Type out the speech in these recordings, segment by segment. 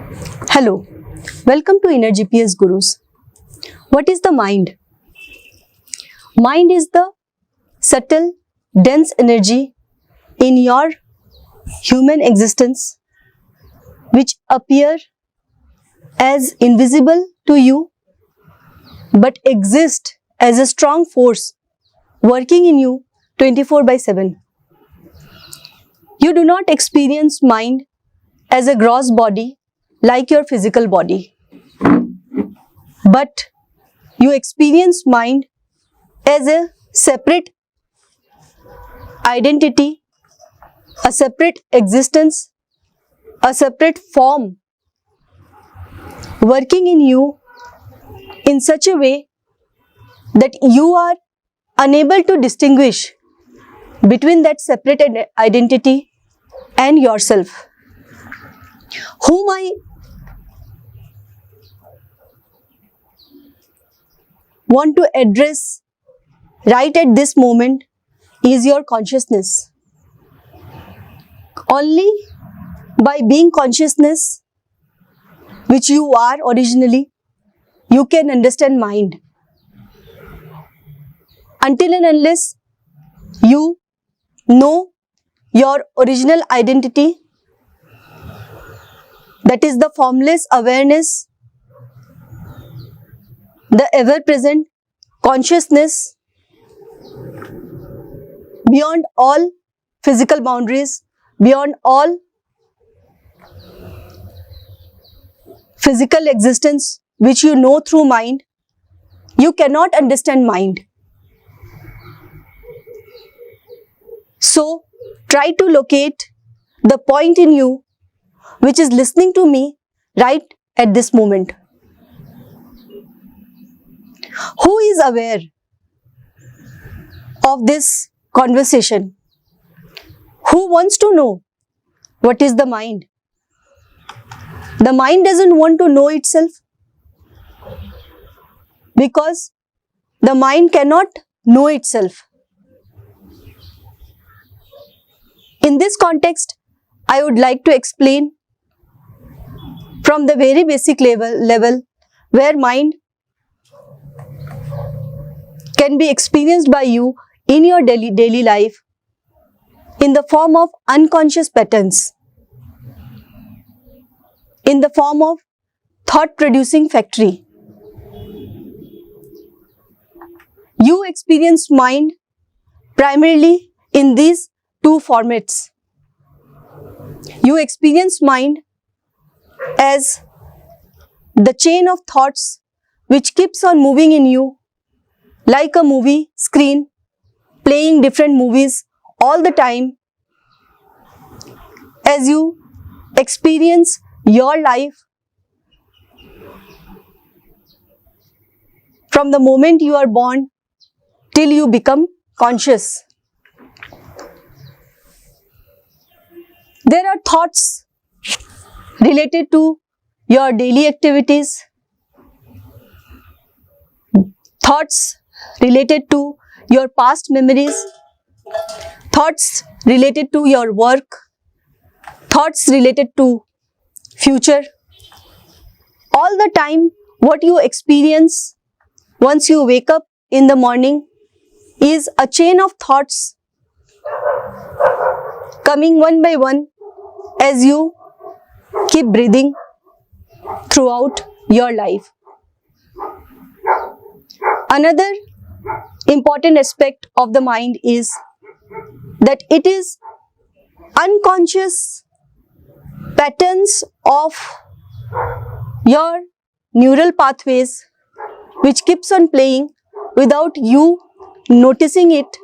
Hello, welcome to Inner GPS Gurus. What is the mind? Mind is the subtle, dense energy in your human existence which appear as invisible to you but exist as a strong force working in you 24/7. You do not experience mind as a gross body like your physical body, but you experience mind as a separate identity, a separate existence, a separate form working in you in such a way that you are unable to distinguish between that separate identity and yourself, whom I want to address right at this moment is your consciousness. Only by being consciousness, which you are originally, you can understand mind. Until and unless you know your original identity, that is the formless awareness, the ever-present consciousness beyond all physical boundaries, beyond all physical existence which you know through mind, you cannot understand mind. So, try to locate the point in you which is listening to me right at this moment. Who is aware of this conversation? Who wants to know what is the mind? The mind doesn't want to know itself because the mind cannot know itself. In this context, I would like to explain from the very basic level where mind can be experienced by you in your daily life in the form of unconscious patterns, in the form of thought-producing factory. You experience mind primarily in these two formats. You experience mind as the chain of thoughts which keeps on moving in you like a movie screen, playing different movies all the time as you experience your life from the moment you are born till you become conscious. There are thoughts related to your daily activities, thoughts related to your past memories, thoughts related to your work, thoughts related to future. All the time, what you experience once you wake up in the morning is a chain of thoughts coming one by one as you keep breathing throughout your life. Another important aspect of the mind is that it is unconscious patterns of your neural pathways which keeps on playing without you noticing it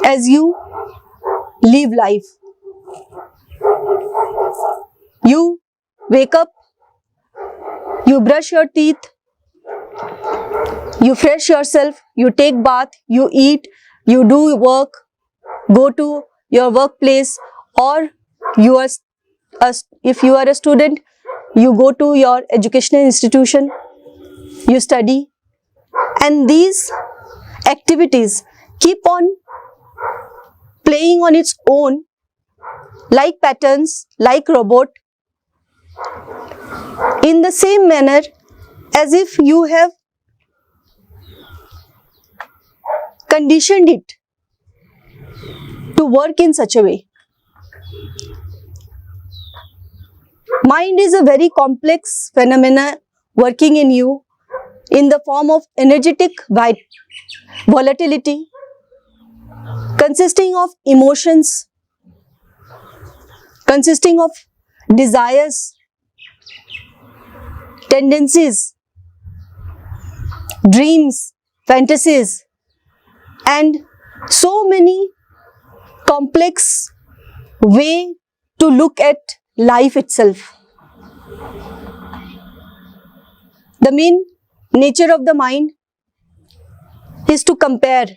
as you live life. You wake up, you brush your teeth, you fresh yourself, you take bath, you eat, you do work, go to your workplace, or you are if you are a student, you go to your educational institution, you study, and these activities keep on playing on its own like patterns, like robot, in the same manner as if you have conditioned it to work in such a way. Mind is a very complex phenomena working in you in the form of energetic volatility, consisting of emotions, consisting of desires, tendencies, dreams, fantasies, and so many complex way to look at life itself. The main nature of the mind is to compare,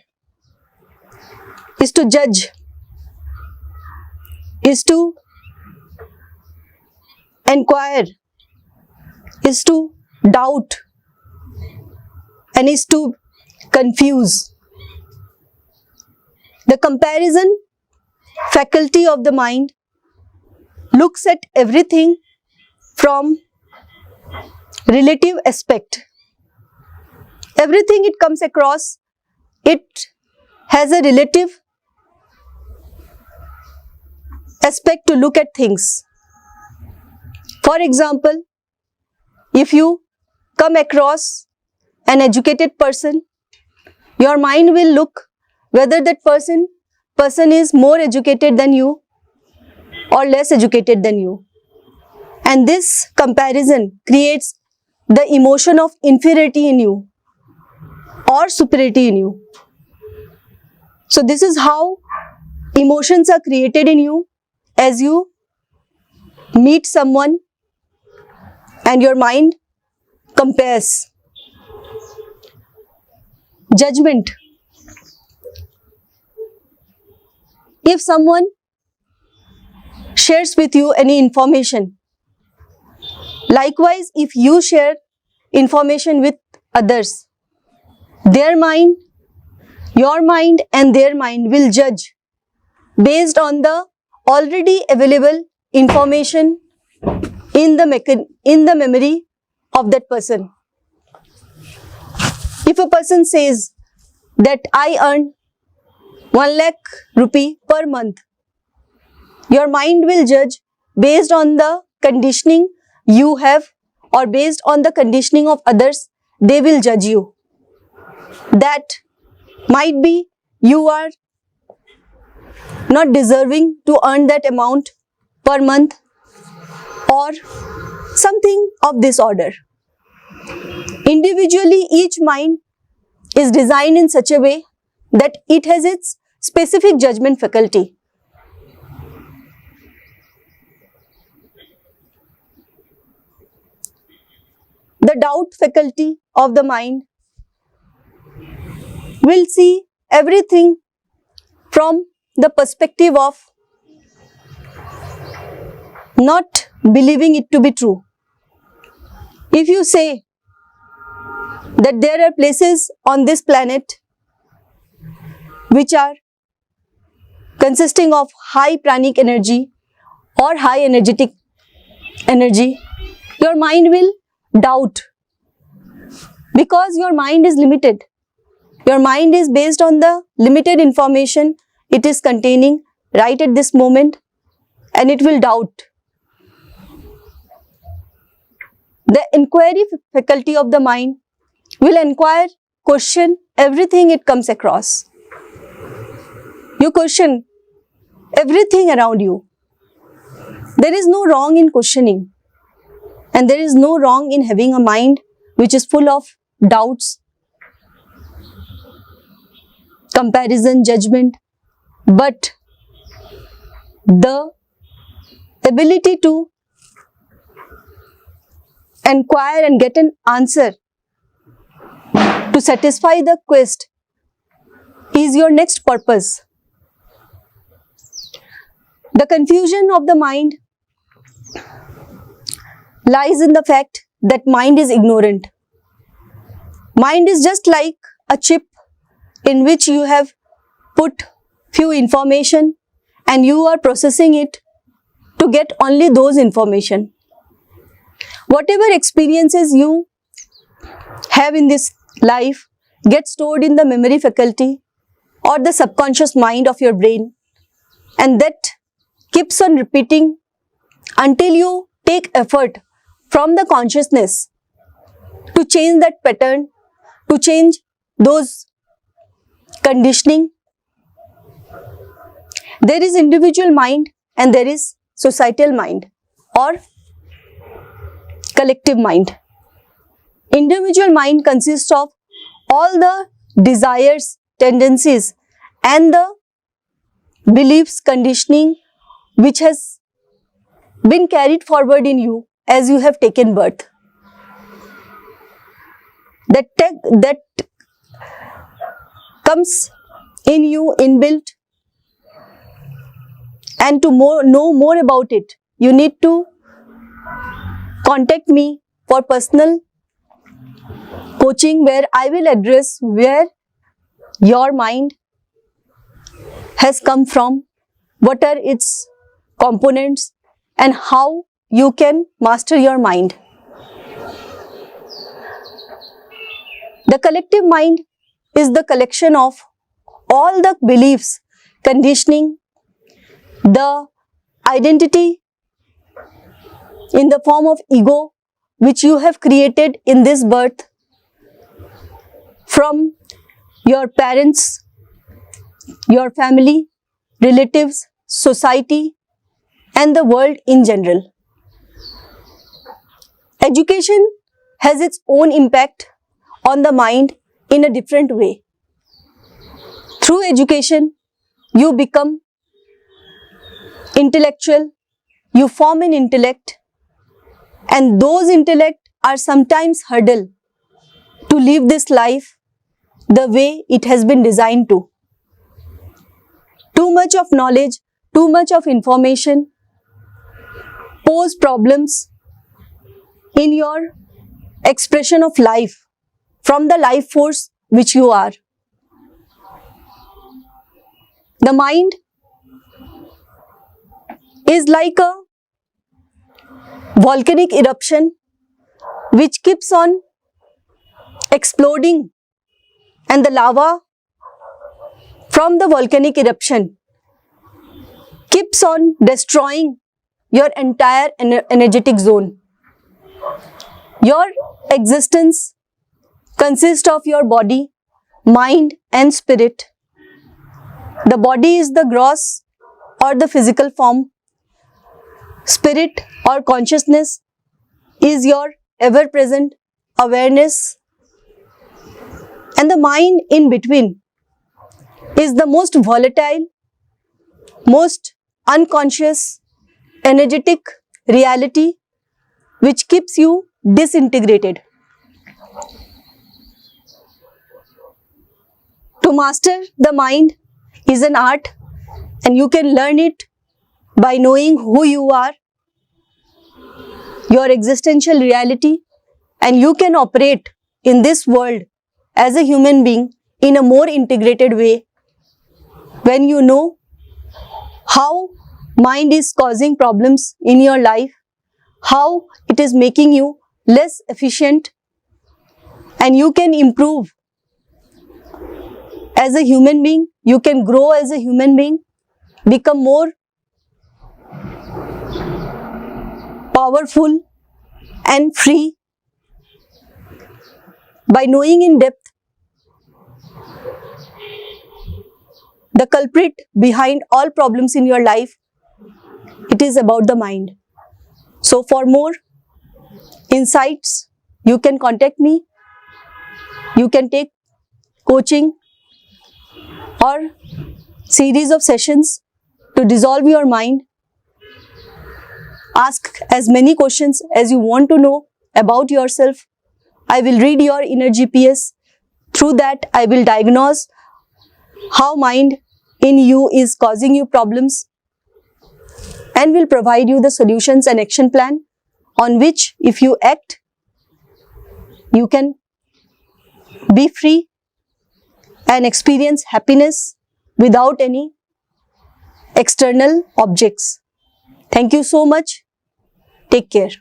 is to judge, is to inquire, is to doubt, and is to confuse. The comparison faculty of the mind looks at everything from relative aspect. Everything it comes across, it has a relative aspect to look at things. For example, if you come across an educated person, your mind will look whether that person is more educated than you or less educated than you. And this comparison creates the emotion of inferiority in you or superiority in you. So this is how emotions are created in you as you meet someone and your mind compares. Judgment. If someone shares with you any information, likewise if you share information with others, their mind, your mind and their mind will judge based on the already available information in the memory of that person. If a person says that I earn 1 lakh rupee per month, your mind will judge based on the conditioning you have or based on the conditioning of others. They will judge you. That might be you are not deserving to earn that amount per month or something of this order. Individually, each mind is designed in such a way that it has its specific judgment faculty. The doubt faculty of the mind will see everything from the perspective of not believing it to be true. If you say that there are places on this planet which are consisting of high pranic energy or high energetic energy, your mind will doubt because your mind is limited. Your mind is based on the limited information it is containing right at this moment, and it will doubt. The inquiry faculty of the mind will inquire, question everything it comes across. You question everything around you. There is no wrong in questioning, and there is no wrong in having a mind which is full of doubts, comparison, judgment, but the ability to inquire and get an answer to satisfy the quest is your next purpose. The confusion of the mind lies in the fact that mind is ignorant. Mind is just like a chip in which you have put few information and you are processing it to get only those information. Whatever experiences you have in this life get stored in the memory faculty or the subconscious mind of your brain, and that keeps on repeating until you take effort from the consciousness to change that pattern, to change those conditioning. There is individual mind and there is societal mind or collective mind. Individual mind consists of all the desires, tendencies and the beliefs, conditioning which has been carried forward in you as you have taken birth. That comes in you inbuilt, and to know more about it, you need to contact me for personal coaching, where I will address where your mind has come from, what are its components, and how you can master your mind. The collective mind is the collection of all the beliefs, conditioning, the identity in the form of ego which you have created in this birth from your parents, your family, relatives, society and the world in general. Education has its own impact on the mind in a different way. Through education, you become intellectual, you form an intellect, and those intellect are sometimes hurdle to live this life the way it has been designed to. Too much of knowledge, too much of information pose problems in your expression of life from the life force which you are. The mind is like a volcanic eruption which keeps on exploding, and the lava from the volcanic eruption keeps on destroying your entire energetic zone. Your existence consists of your body, mind and spirit. The body is the gross or the physical form. Spirit or consciousness is your ever-present awareness, and the mind in between is the most volatile, most unconscious, energetic reality which keeps you disintegrated. To master the mind is an art, and you can learn it by knowing who you are, your existential reality, and you can operate in this world as a human being in a more integrated way when you know how mind is causing problems in your life, how it is making you less efficient, and you can improve as a human being, you can grow as a human being, become more powerful and free by knowing in depth the culprit behind all problems in your life. It is about the mind. So for more insights, you can contact me. You can take coaching or series of sessions to dissolve your mind. Ask as many questions as you want to know about yourself. I will read your inner GPS. Through that, I will diagnose how mind in you is causing you problems and will provide you the solutions and action plan on which, if you act, you can be free and experience happiness without any external objects. Thank you so much. Take care.